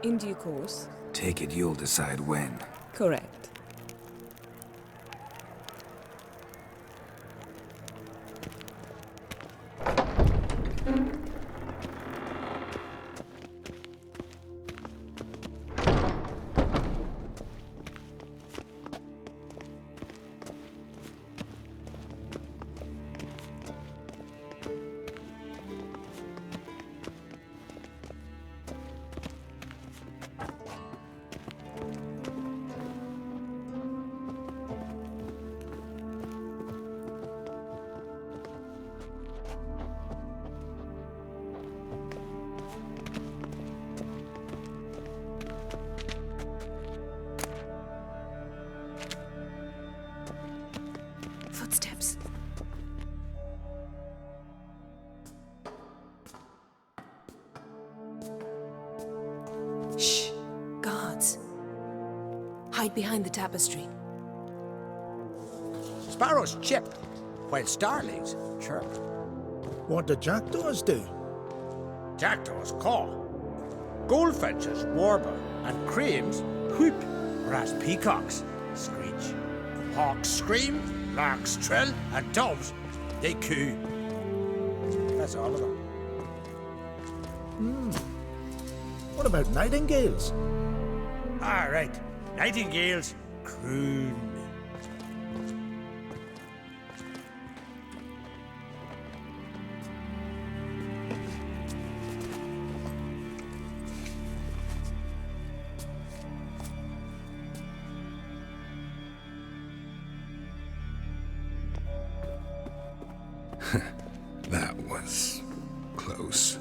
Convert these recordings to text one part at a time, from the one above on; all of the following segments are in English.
In due course. Take it you'll decide when. Correct. Footsteps. Shh. Guards. Hide behind the tapestry. Sparrows chip, while starlings chirp. What do jackdaws do? Jackdaws caw. Goldfinches warble, and cranes whoop, whereas peacocks screech. Hawks scream, larks trill, and doves, they coo. That's all of them. What about nightingales? All right, nightingales croon. That was close.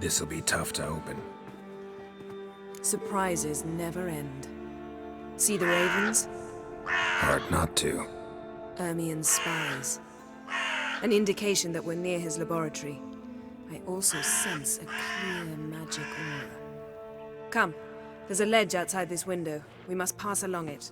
This'll be tough to open. Surprises never end. See the ravens? Hard not to. Ermien's spies. An indication that we're near his laboratory. I also sense a clear magic aura. Come, there's a ledge outside this window. We must pass along it.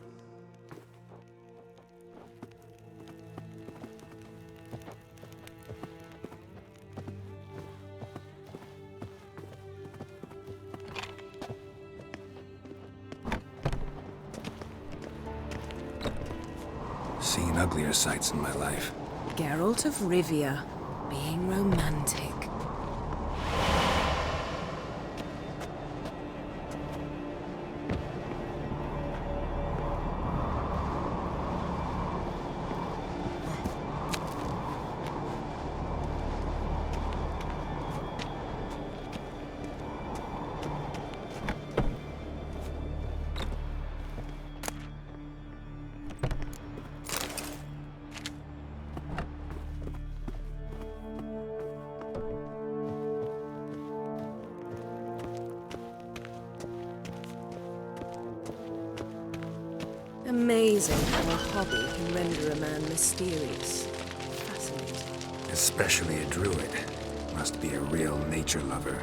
Seen uglier sights in my life. Geralt of Rivia, being romantic. Amazing how a hobby can render a man mysterious. Fascinating. Especially a druid. Must be a real nature lover.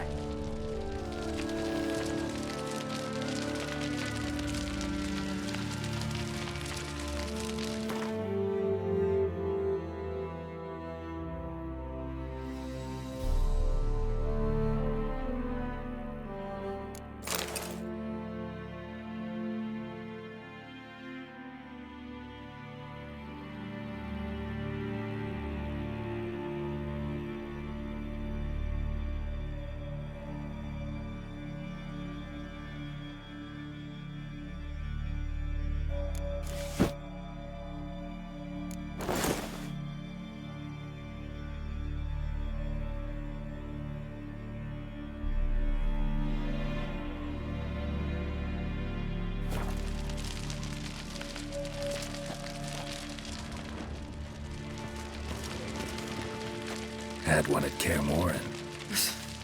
Had one at Kaer Morhen.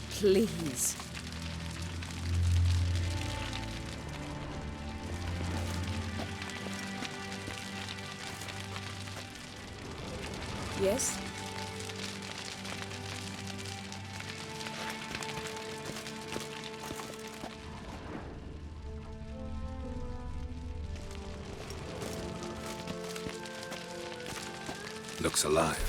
Please. Yes? Looks alive.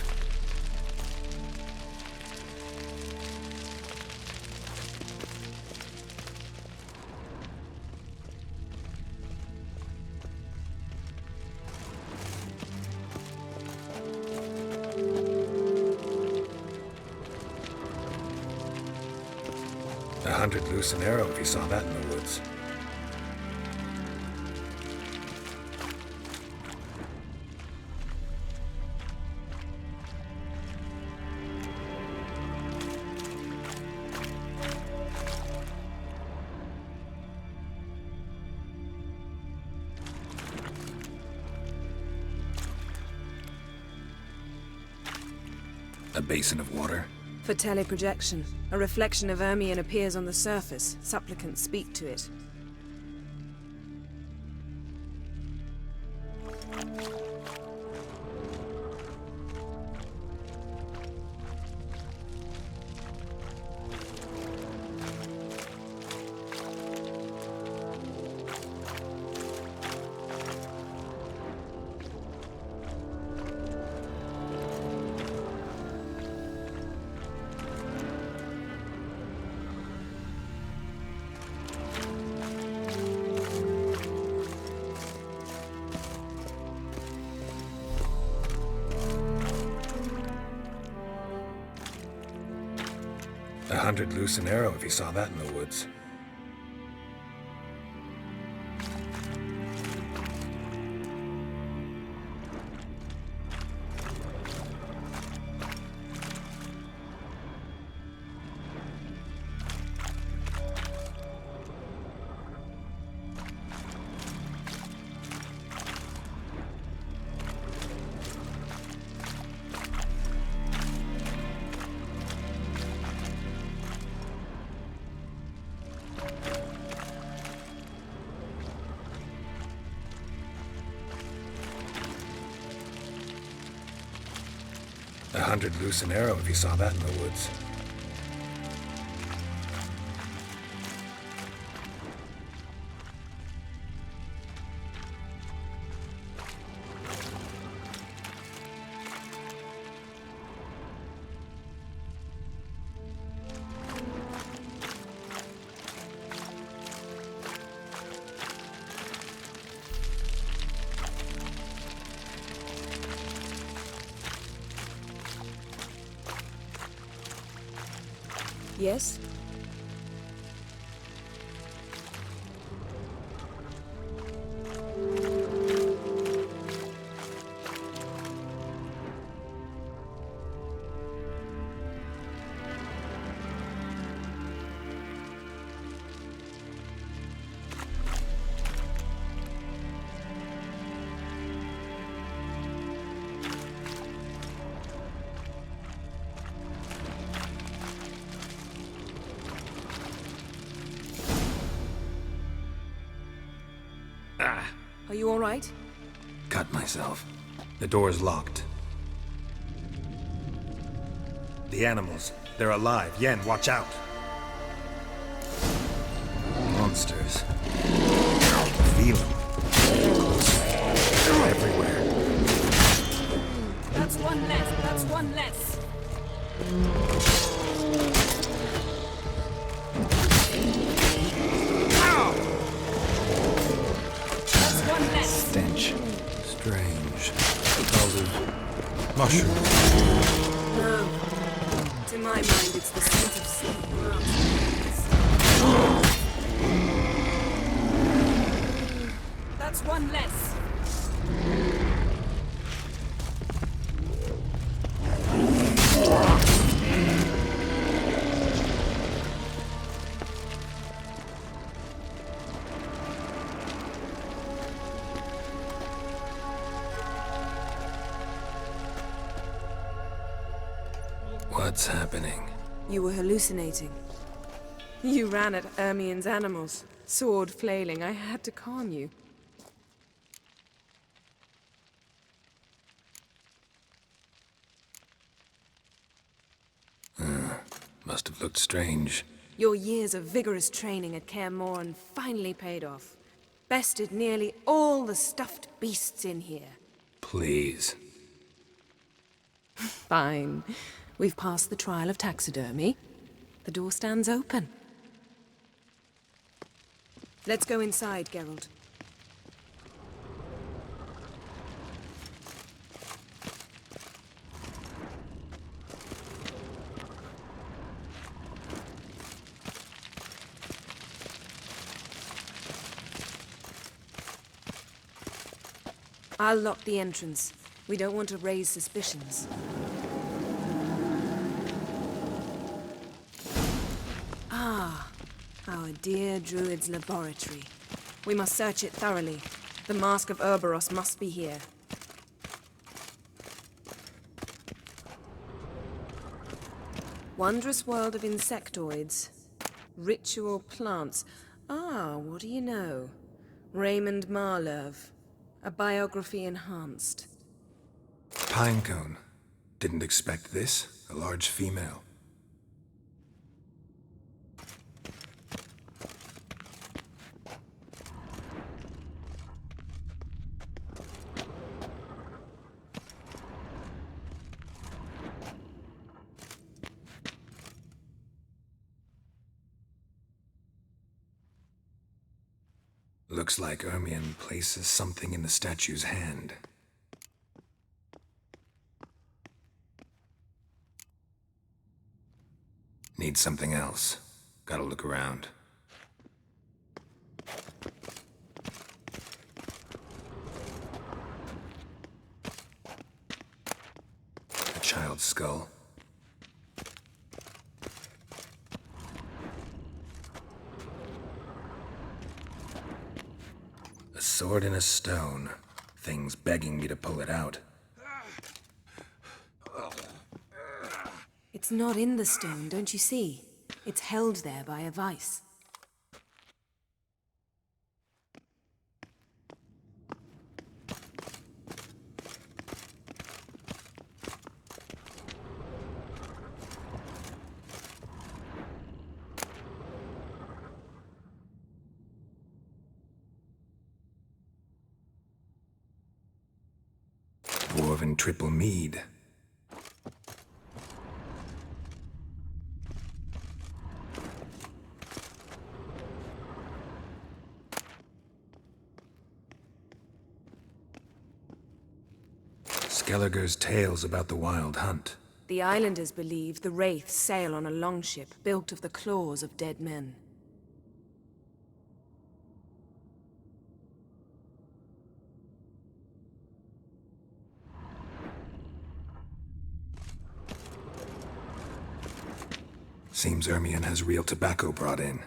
A hunted loose an arrow if he saw that in the woods. A basin of water. For teleprojection, a reflection of Ermion appears on the surface. Supplicants speak to it. A hunted loose an arrow if he saw that in the woods. A hunted loose an arrow if he saw that in the woods. Yes? Are you all right? Cut myself. The door's locked. The animals. They're alive. Yen, watch out. Monsters. Feel them. They're everywhere. That's one less. That's one less. That's one less. Stench. Strange. Smells of mushrooms. No. To my mind, it's the scent of sleep. That's one less. What's happening? You were hallucinating. You ran at Ermion's animals, sword flailing. I had to calm you. Must have looked strange. Your years of vigorous training at Kaer Morhen finally paid off. Bested nearly all the stuffed beasts in here. Please. Fine. We've passed the trial of taxidermy. The door stands open. Let's go inside, Geralt. I'll lock the entrance. We don't want to raise suspicions. Ah, our dear Druid's laboratory. We must search it thoroughly. The Mask of Urboros must be here. Wondrous world of insectoids. Ritual plants. Ah, what do you know? Raymond Marlev. A biography enhanced. Pinecone. Didn't expect this. A large female. Looks like Ermion places something in the statue's hand. Need something else. Gotta look around. A child's skull. A sword and a stone. Thing's begging me to pull it out. It's not in the stone, don't you see? It's held there by a vice. Dwarven triple mead. Skelliger's tales about the Wild Hunt. The islanders believe the Wraiths sail on a longship built of the claws of dead men. Seems Ermion has real tobacco brought in.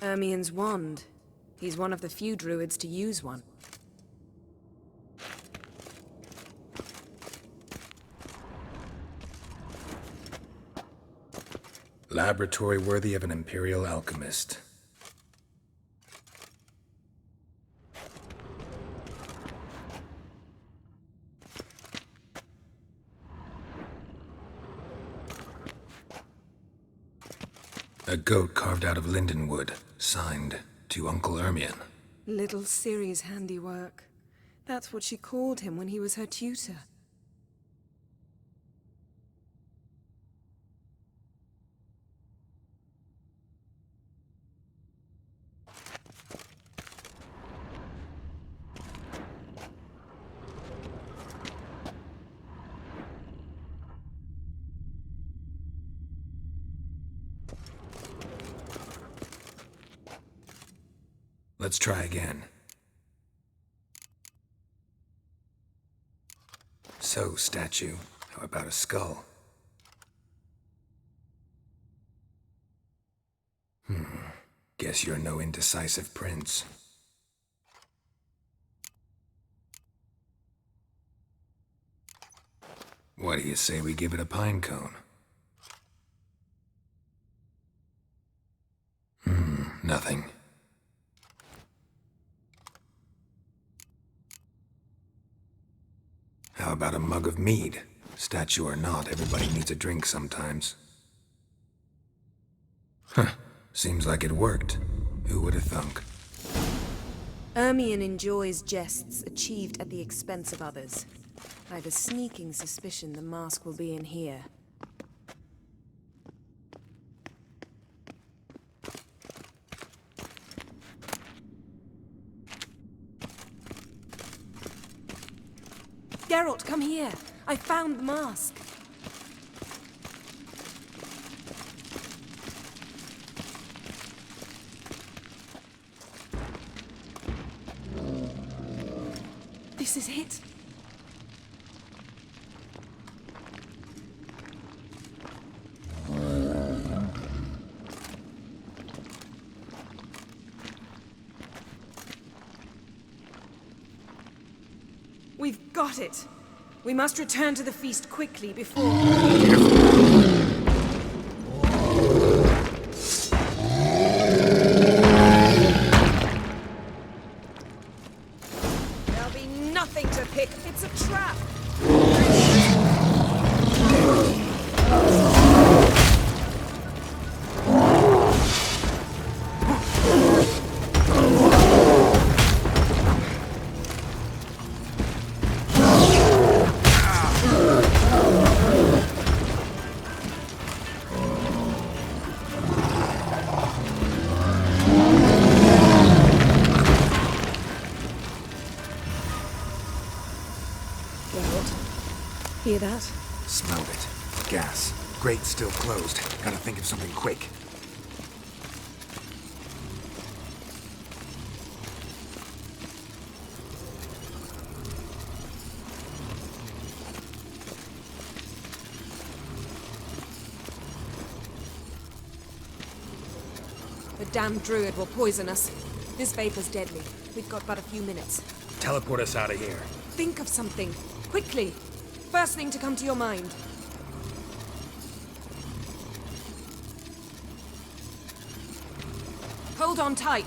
Ermion's wand. He's one of the few druids to use one. Laboratory worthy of an Imperial alchemist. A goat carved out of lindenwood, signed to Uncle Ermion. Little Ciri's handiwork. That's what she called him when he was her tutor. Let's try again. So, statue, how about a skull? Guess you're no indecisive prince. What do you say we give it a pine cone? Nothing. How about a mug of mead? Statue or not, everybody needs a drink sometimes. Huh. Seems like it worked. Who would have thunk? Ermion enjoys jests achieved at the expense of others. I have a sneaking suspicion the mask will be in here. Geralt, come here! I found the mask! This is it. We've got it. We must return to the feast quickly before... There'll be nothing to pick. It's a trap. Hear that? Smelled it. Gas. Grate still closed. Gotta think of something quick. The damned druid will poison us. This vapor's deadly. We've got but a few minutes. Teleport us out of here. Think of something. Quickly. First thing to come to your mind. Hold on tight.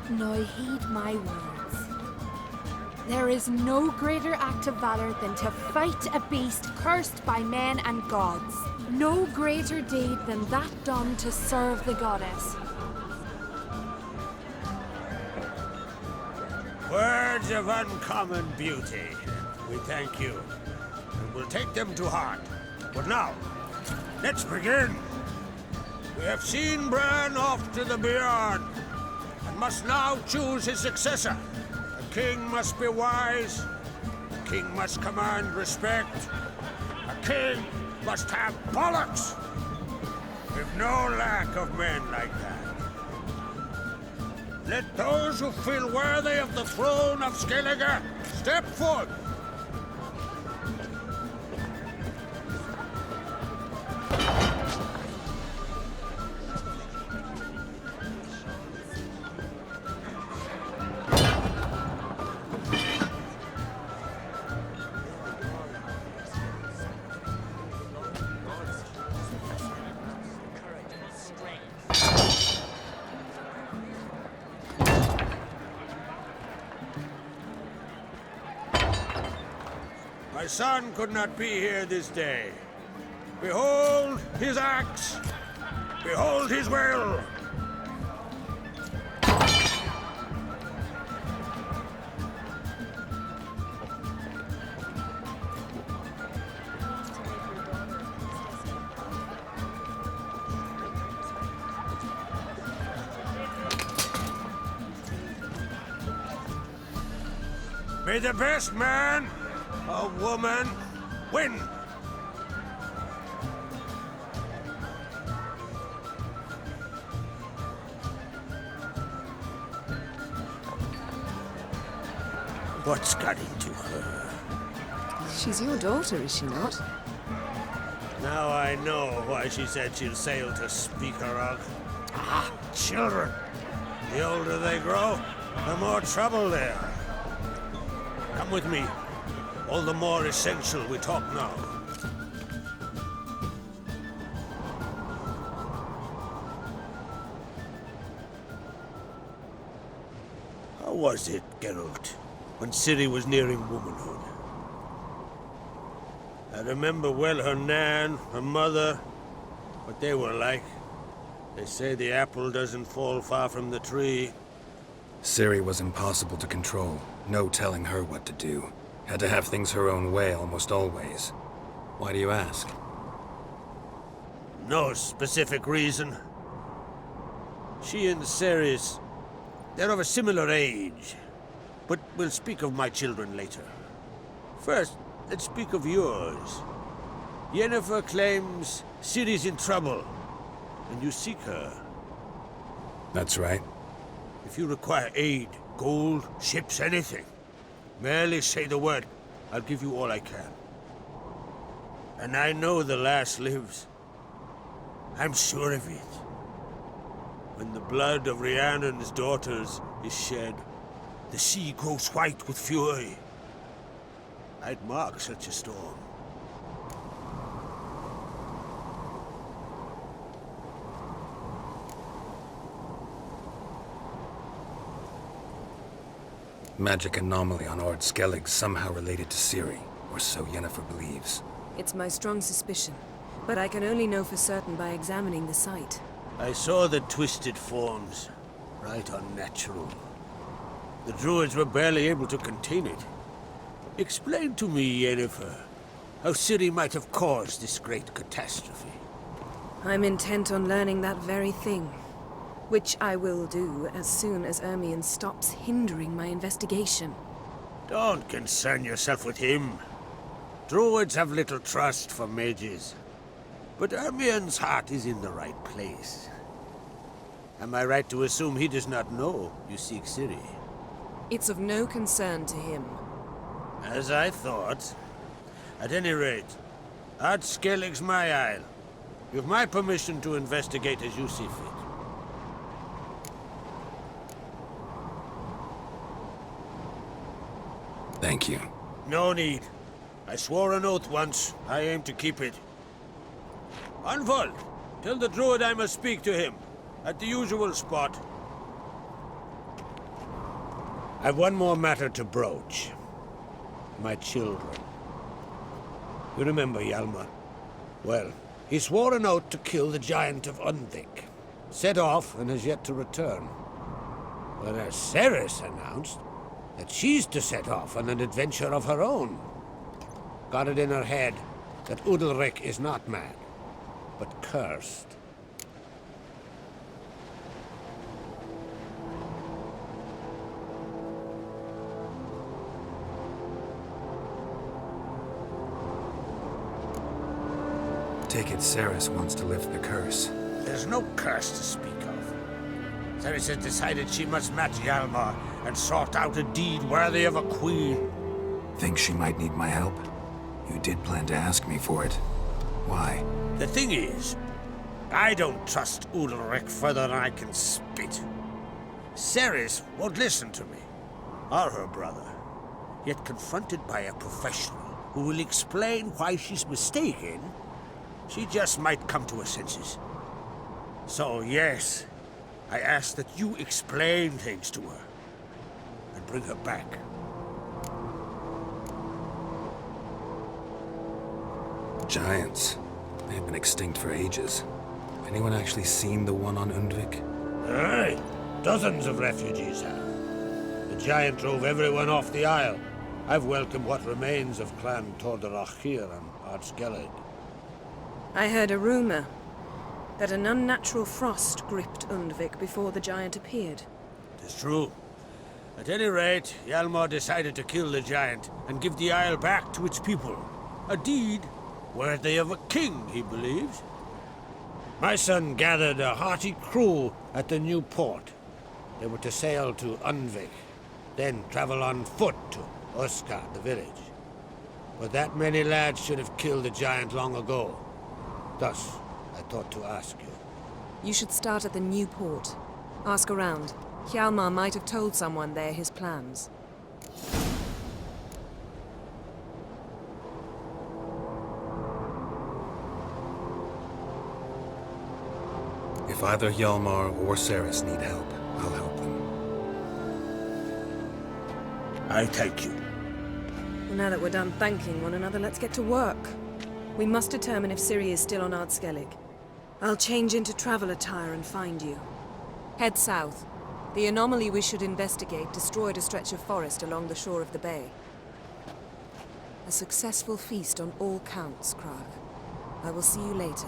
Now heed my words. There is no greater act of valor than to fight a beast cursed by men and gods. No greater deed than that done to serve the goddess. Words of uncommon beauty. We thank you, and we'll take them to heart. But now, let's begin. We have seen Bran off to the beyond, and must now choose his successor. A king must be wise. A king must command respect. A king must have bollocks. We've no lack of men like that. Let those who feel worthy of the throne of Skellige step forth. My son could not be here this day. Behold his axe. Behold his will. May the best man or woman win. What's got into her? She's your daughter, is she not? Now I know why she said she'll sail to Speakerog. Ah, children. The older they grow, the more trouble they are. Come with me. All the more essential we talk now. How was it, Geralt, when Ciri was nearing womanhood? I remember well her nan, her mother, what they were like. They say the apple doesn't fall far from the tree. Ciri was impossible to control. No telling her what to do. Had to have things her own way almost always. Why do you ask? No specific reason. She and Ceres, they're of a similar age. But we'll speak of my children later. First, let's speak of yours. Yennefer claims Ciri's in trouble, and you seek her. That's right. If you require aid, gold, ships, anything, merely say the word. I'll give you all I can. And I know the lass lives. I'm sure of it. When the blood of Rhiannon's daughters is shed, the sea grows white with fury. I'd mark such a storm. Magic anomaly on Ord Skellig somehow related to Ciri, or so Yennefer believes. It's my strong suspicion, but I can only know for certain by examining the site. I saw the twisted forms. Right unnatural. The druids were barely able to contain it. Explain to me, Yennefer, how Ciri might have caused this great catastrophe. I'm intent on learning that very thing, which I will do as soon as Ermion stops hindering my investigation. Don't concern yourself with him. Druids have little trust for mages. But Ermion's heart is in the right place. Am I right to assume he does not know you seek Ciri? It's of no concern to him. As I thought. At any rate, Ard Skellig's my isle. You have my permission to investigate as you see fit. Thank you. No need. I swore an oath once. I aim to keep it. Anvald, tell the druid I must speak to him. At the usual spot. I've one more matter to broach. My children. You remember Hjalmar? Well, he swore an oath to kill the Giant of Undvik. Set off and has yet to return. Whereas Ceres announced that she's to set off on an adventure of her own. Got it in her head that Udalryk is not mad, but cursed. Take it Ceres wants to lift the curse. There's no curse to speak of. Ceres has decided she must match Hjalmar and sort out a deed worthy of a queen. Think she might need my help? You did plan to ask me for it. Why? The thing is, I don't trust Udalryk further than I can spit. Ceres won't listen to me, or her brother. Yet confronted by a professional who will explain why she's mistaken, she just might come to her senses. So yes, I ask that you explain things to her and bring her back. Giants. They've been extinct for ages. Anyone actually seen the one on Undvik? Aye, dozens of refugees have. The giant drove everyone off the Isle. I've welcomed what remains of Clan Tordarach here and Ard Skellig. I heard a rumor that an unnatural frost gripped Undvik before the giant appeared. It's true. At any rate, Hjalmar decided to kill the giant and give the Isle back to its people. A deed worthy of a king, he believes. My son gathered a hearty crew at the new port. They were to sail to Undvik. then travel on foot to Uska, the village. But that many lads should have killed the giant long ago. Thus, I thought to ask you. You should start at the new port. Ask around. Hjalmar might have told someone there his plans. If either Hjalmar or Ceres need help, I'll help them. I thank you. Well, now that we're done thanking one another, let's get to work. We must determine if Ciri is still on Ardskellig. I'll change into travel attire and find you. Head south. The anomaly we should investigate destroyed a stretch of forest along the shore of the bay. A successful feast on all counts, Krag. I will see you later.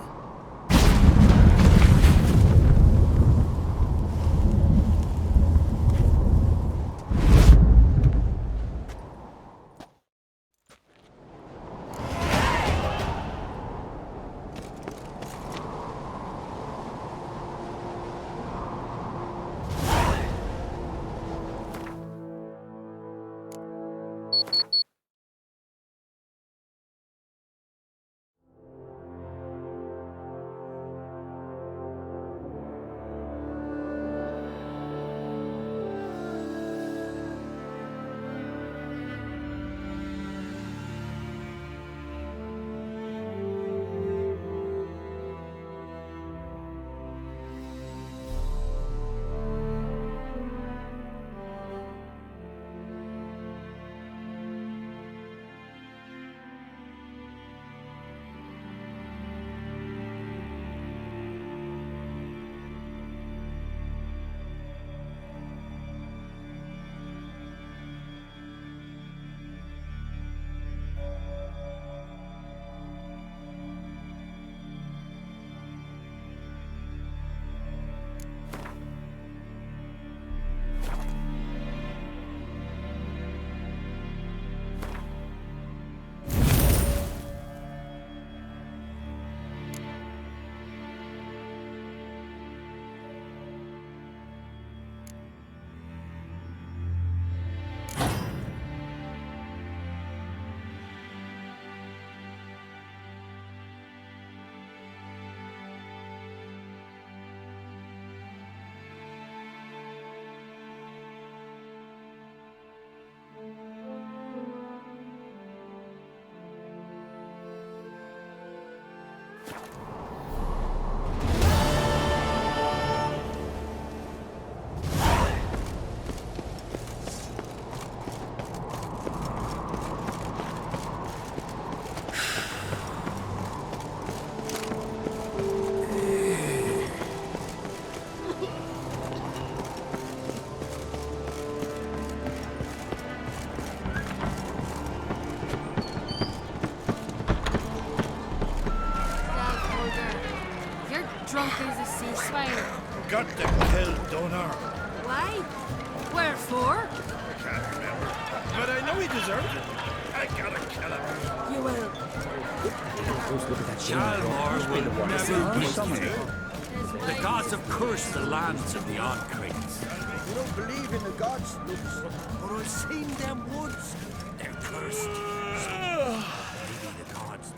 Drunk as a sea swine. Got to kill Donar. Why? Wherefore? I can't remember. But I know he deserves it. I gotta kill him. You will. Hjalmar will never be king. The gods have cursed the lands of the Oddcrates. You don't believe in the gods, Lucas. But I've seen them once. They're cursed. So maybe the gods.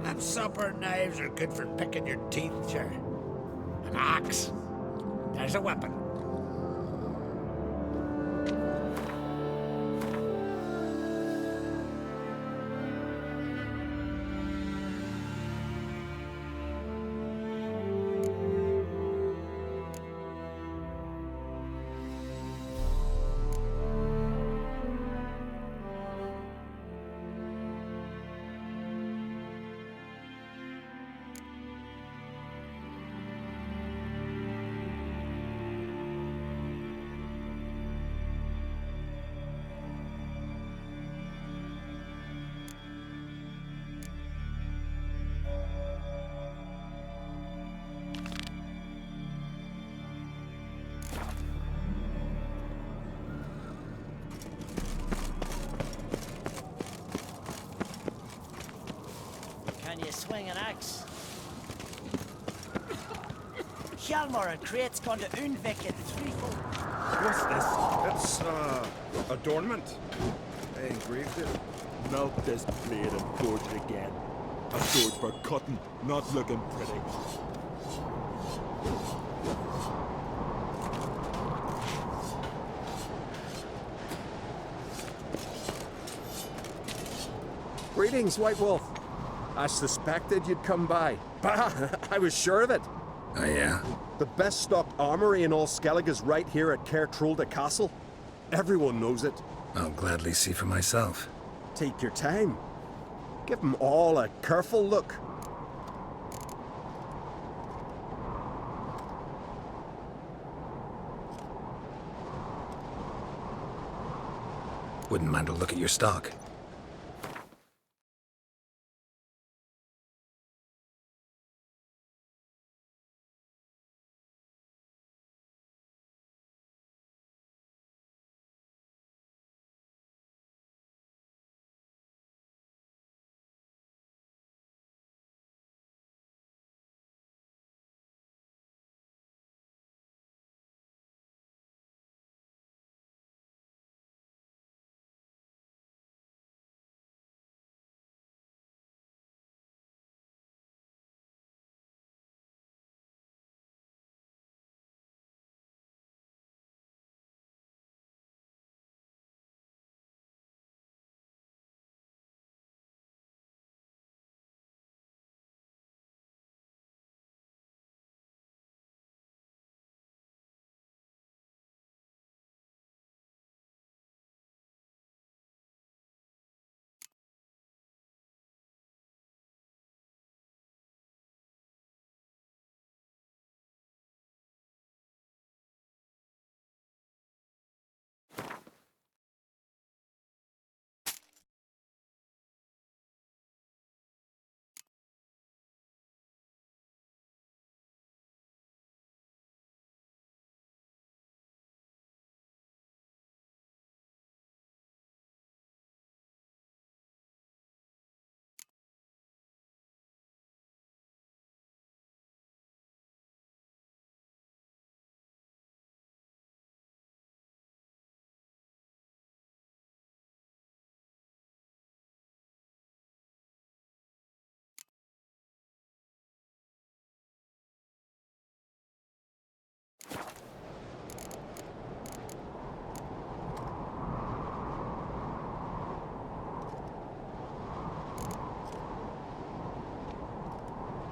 And supper knives are good for picking your teeth, sure. An axe. There's a weapon. Can you swing an axe? Hjalmar and creates gone to Unvik at threefold. What's this? It's, adornment. I engraved it. Melt this blade and forge it again. A sword for cutting, not looking pretty. Greetings, White Wolf. I suspected you'd come by. Bah! I was sure of it. Oh, yeah? The best stocked armory in all Skellig is right here at Caer Trolde Castle. Everyone knows it. I'll gladly see for myself. Take your time. Give them all a careful look. Wouldn't mind a look at your stock.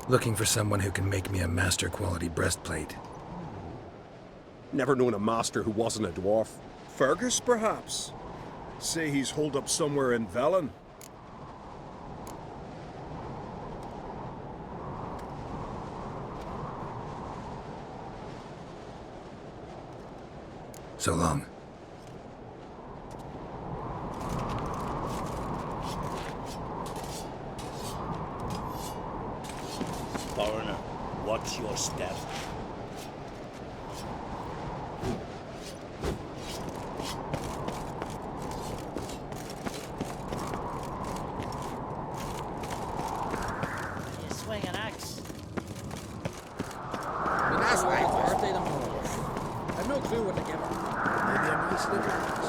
Looking for someone who can make me a master quality breastplate. Never known a master who wasn't a dwarf. Fergus, perhaps? Say he's holed up somewhere in Velen. So long. Foreigner, watch your step. You swing an axe. That's right, birthday them all. I've no clue what to give her. Maybe a nice little axe.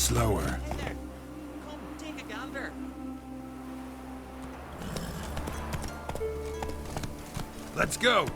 slower. Hey there. Come, take a gander. Let's go!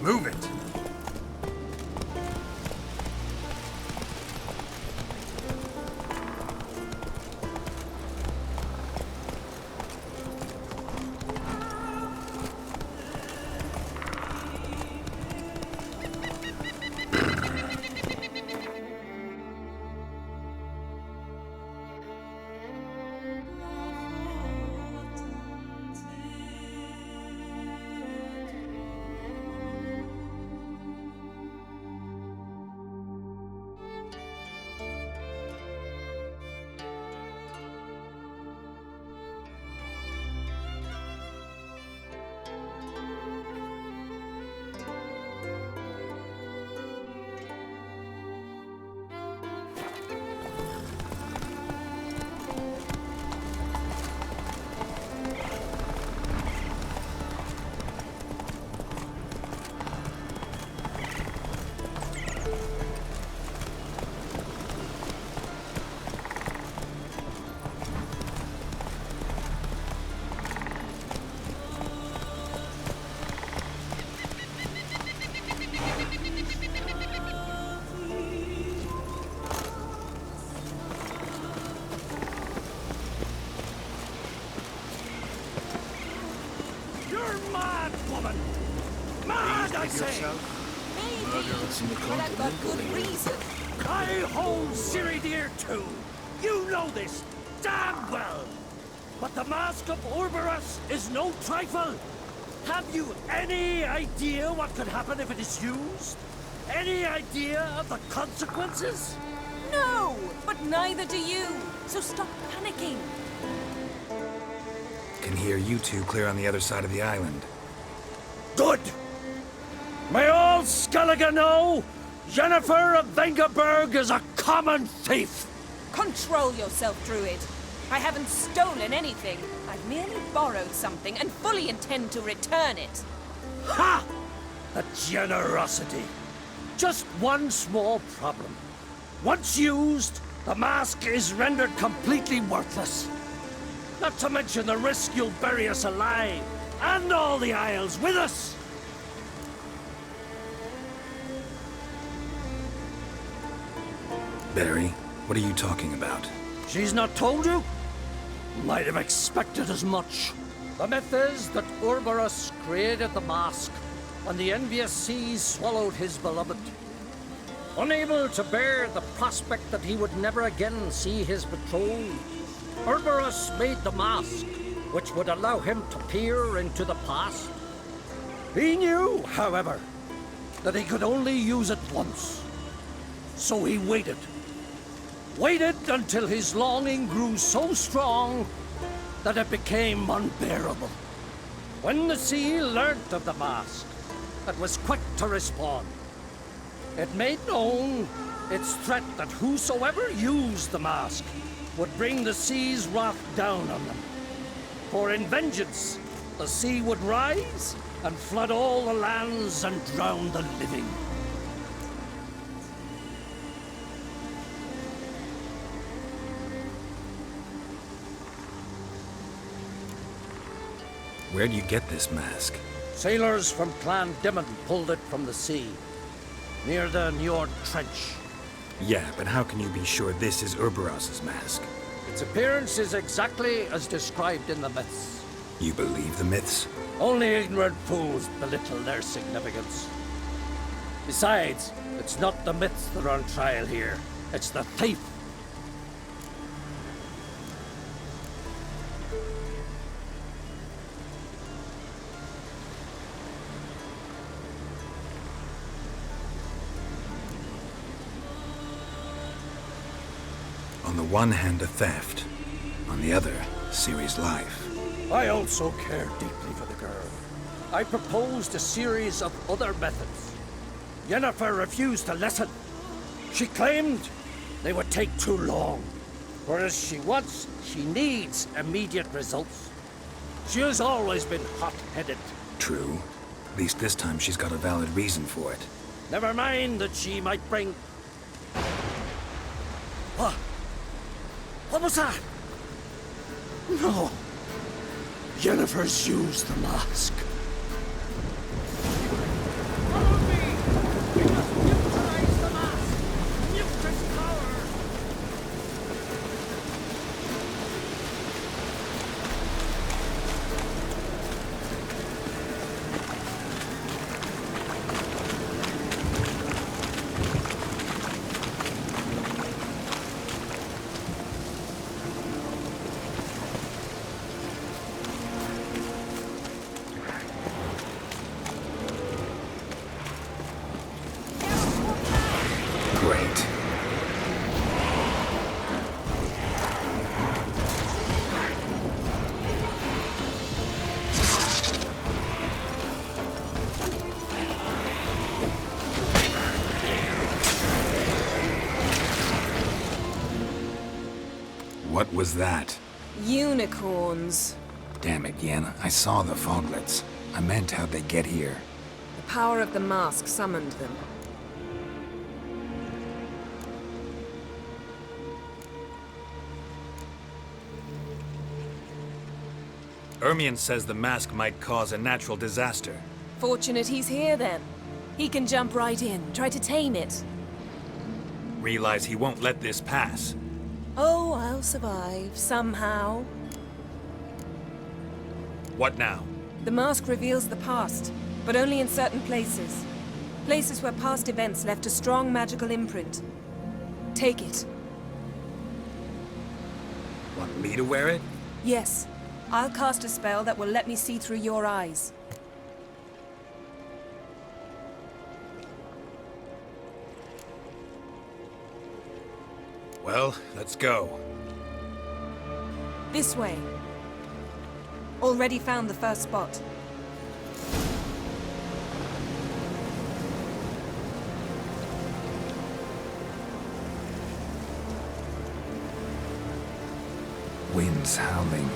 Move it! I say. Maybe, but I've got good reason. I hold Ciri dear too. You know this damn well. But the Mask of Orboros is no trifle. Have you any idea what could happen if it is used? Any idea of the consequences? No, but neither do you. So stop panicking. Can hear you two clear on the other side of the island. Good! May all Skellige know, Yennefer of Vengerberg is a common thief! Control yourself, Druid. I haven't stolen anything. I've merely borrowed something and fully intend to return it. Ha! The generosity. Just one small problem. Once used, the mask is rendered completely worthless. Not to mention the risk you'll bury us alive, and all the Isles with us! Barry, what are you talking about? She's not told you? Might have expected as much. The myth is that Orboros created the mask, and the envious seas swallowed his beloved. Unable to bear the prospect that he would never again see his betrothed, Orboros made the mask, which would allow him to peer into the past. He knew, however, that he could only use it once. So he waited. Waited until his longing grew so strong that it became unbearable. When the sea learnt of the mask, it was quick to respond. It made known its threat that whosoever used the mask would bring the sea's wrath down on them. For in vengeance, the sea would rise and flood all the lands and drown the living. Where do you get this mask? Sailors from Clan Dimon pulled it from the sea, near the Njord Trench. Yeah, but how can you be sure this is Orboros' mask? Its appearance is exactly as described in the myths. You believe the myths? Only ignorant fools belittle their significance. Besides, it's not the myths that are on trial here. It's the thief. On the one hand, a theft. On the other, Ciri's life. I also care deeply for the girl. I proposed a series of other methods. Yennefer refused to listen. She claimed they would take too long. Whereas she needs immediate results. She has always been hot-headed. True. At least this time she's got a valid reason for it. Never mind that she might bring... What? What was that? No. Yennefer's used the mask. What was that? Unicorns. Damn it, Yen. I saw the foglets. I meant how'd they get here? The power of the mask summoned them. Ermion says the mask might cause a natural disaster. Fortunate he's here, then. He can jump right in, try to tame it. Realize he won't let this pass. Oh, I'll survive, somehow. What now? The mask reveals the past, but only in certain places. Places where past events left a strong magical imprint. Take it. Want me to wear it? Yes. I'll cast a spell that will let me see through your eyes. Well, let's go. This way. Already found the first spot. Wind's howling.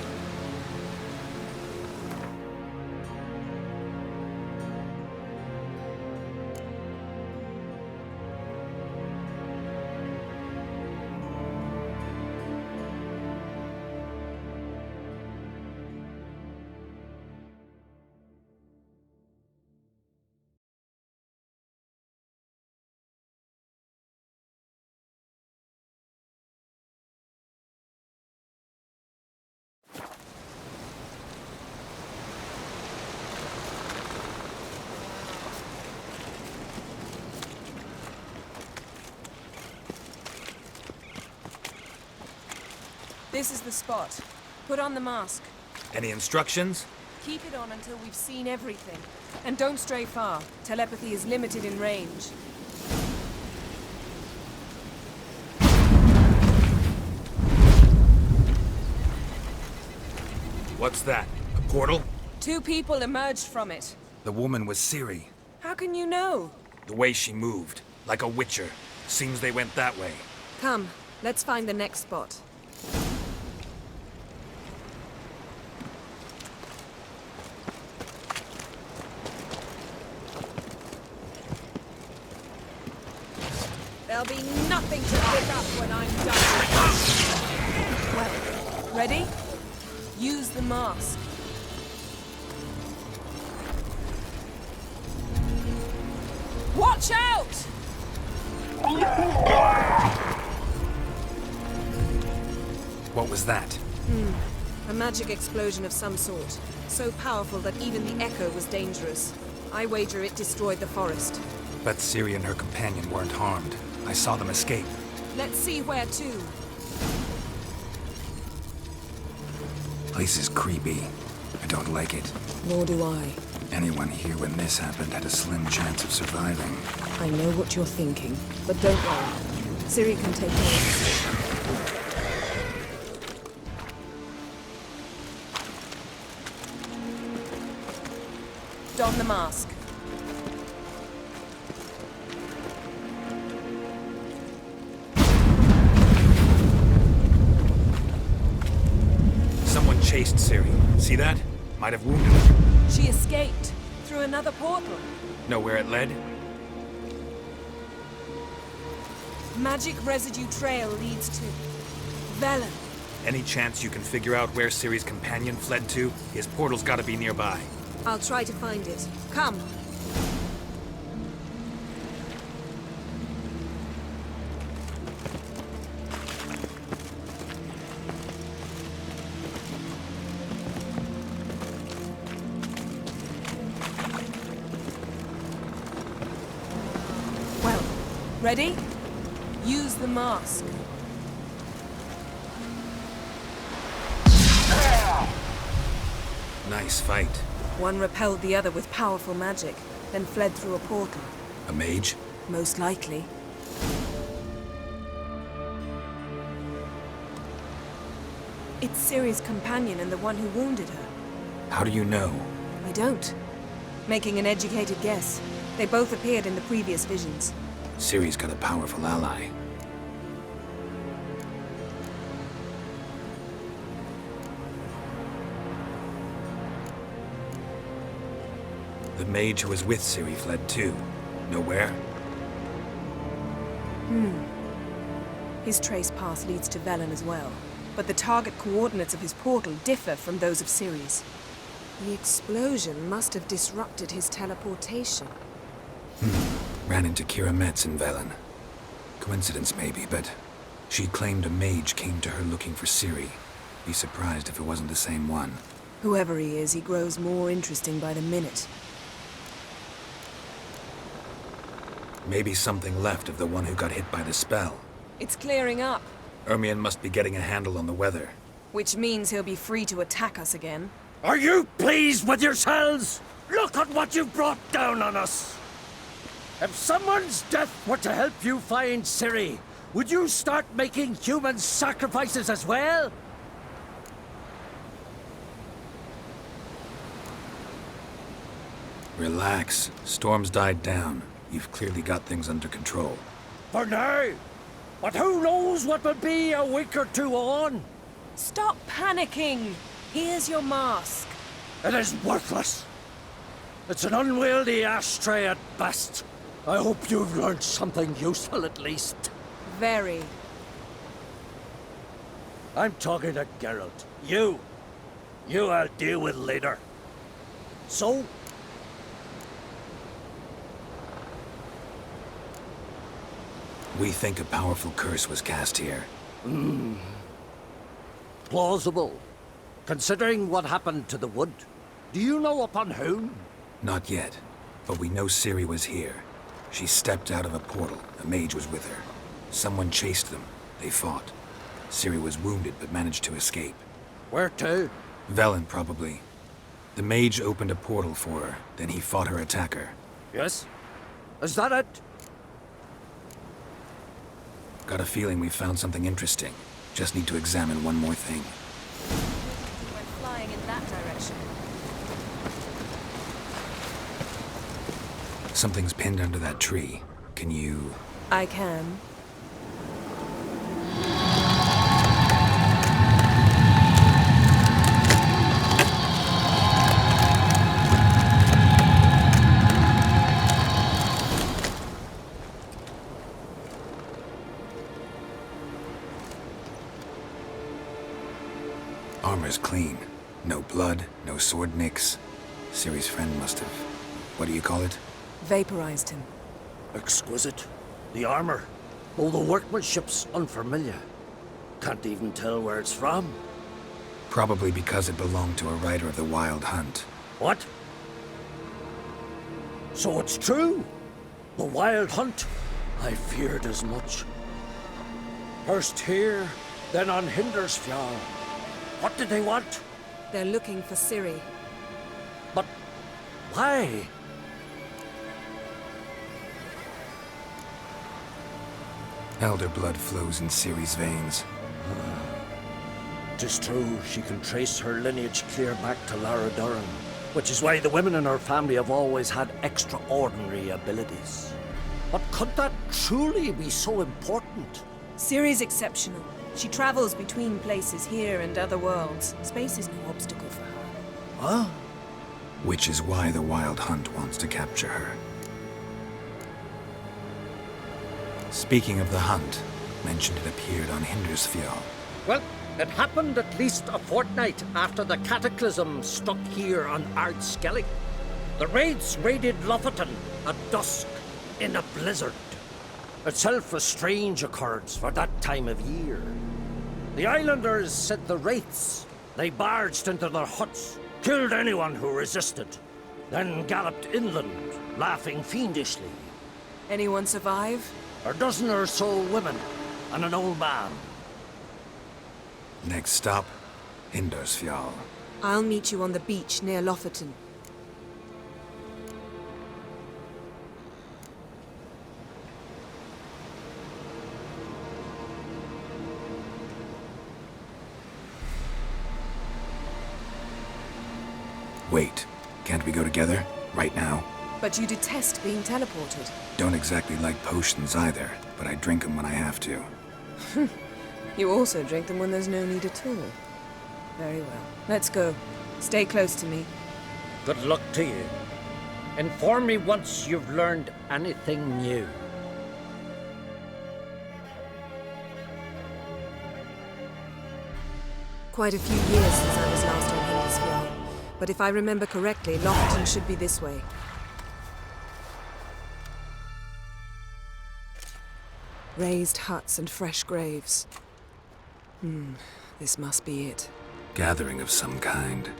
This is the spot. Put on the mask. Any instructions? Keep it on until we've seen everything. And don't stray far. Telepathy is limited in range. What's that? A portal? 2 people emerged from it. The woman was Ciri. How can you know? The way she moved. Like a witcher. Seems they went that way. Come, let's find the next spot. There'll be nothing to pick up when I'm done. Well, ready? Use the mask. Watch out! What was that? A magic explosion of some sort. So powerful that even the echo was dangerous. I wager it destroyed the forest. But Ciri and her companion weren't harmed. I saw them escape. Let's see where to. Place is creepy. I don't like it. Nor do I. Anyone here when this happened had a slim chance of surviving. I know what you're thinking, but don't worry. Ciri can take care of it. Don the mask. Someone chased Ciri. See that? Might have wounded her. She escaped through another portal. Know where it led? Magic residue trail leads to Velen. Any chance you can figure out where Ciri's companion fled to? His portal's gotta be nearby. I'll try to find it. Come. Well, ready? Use the mask. Nice fight. One repelled the other with powerful magic, then fled through a portal. A mage? Most likely. It's Ciri's companion and the one who wounded her. How do you know? I don't. Making an educated guess. They both appeared in the previous visions. Ciri's got a powerful ally. The mage who was with Ciri fled too. Nowhere? His trace path leads to Velen as well, but the target coordinates of his portal differ from those of Ciri's. The explosion must have disrupted his teleportation. Ran into Kira Metz in Velen. Coincidence maybe, but she claimed a mage came to her looking for Ciri. Be surprised if it wasn't the same one. Whoever he is, he grows more interesting by the minute. Maybe something left of the one who got hit by the spell. It's clearing up, Ermion must be getting a handle on the weather. which means he'll be free to attack us again. Are you pleased with yourselves? Look at what you've brought down on us. If someone's death were to help you find Ciri, would you start making human sacrifices as well? Relax. Storm's died down. You've clearly got things under control. For now. But who knows what will be a week or two on? Stop panicking! Here's your mask. It is worthless. It's an unwieldy ashtray at best. I hope you've learned something useful at least. Very. I'm talking to Geralt. You I'll deal with later. So? We think a powerful curse was cast here. Plausible. Considering what happened to the wood. Do you know upon whom? Not yet, but we know Ciri was here. She stepped out of a portal. A mage was with her. Someone chased them. They fought. Ciri was wounded but managed to escape. Where to? Velen, probably. The mage opened a portal for her, then he fought her attacker. Yes? Is that it? Got a feeling we found something interesting. Just need to examine one more thing. Went flying in that direction. Something's pinned under that tree. Can you... I can. Armor's clean. No blood, no sword nicks. Ciri's friend must have... What do you call it? Vaporized him. Exquisite. The armor. All the workmanship's unfamiliar. Can't even tell where it's from. Probably because it belonged to a rider of the Wild Hunt. What? So it's true? The Wild Hunt? I feared as much. First here, then on Hindersfjall. What did they want? They're looking for Ciri. But why? Elder blood flows in Ciri's veins. 'Tis true, she can trace her lineage clear back to Lara Durran, which is why the women in her family have always had extraordinary abilities. But could that truly be so important? Ciri's exceptional. She travels between places here and other worlds. Space is no obstacle for her. Huh? Which is why the Wild Hunt wants to capture her. Speaking of the hunt, mentioned it appeared on Hindersfjall. Well, it happened at least a fortnight after the cataclysm struck here on Ardskellig. The raids raided Lofoten at dusk in a blizzard. Itself a strange occurrence for that time of year. The islanders said the wraiths. They barged into their huts, killed anyone who resisted, then galloped inland, laughing fiendishly. Anyone survive? A dozen or so women and an old man. Next stop, Hindersfjall. I'll meet you on the beach near Lofoten. Wait, can't we go together? Right now? But you detest being teleported. Don't exactly like potions either, but I drink them when I have to. You also drink them when there's no need at all. Very well. Let's go. Stay close to me. Good luck to you. Inform me once you've learned anything new. Quite a few years since I was last on Hindisfjall, but if I remember correctly, Lockton should be this way. Raised huts and fresh graves. This must be it. Gathering of some kind.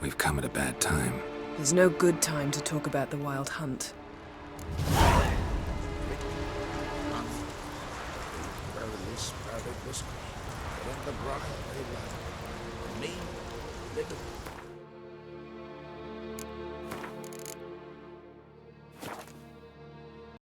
We've come at a bad time. There's no good time to talk about the Wild Hunt. Where this private whiskey, but in the ground, they left me, living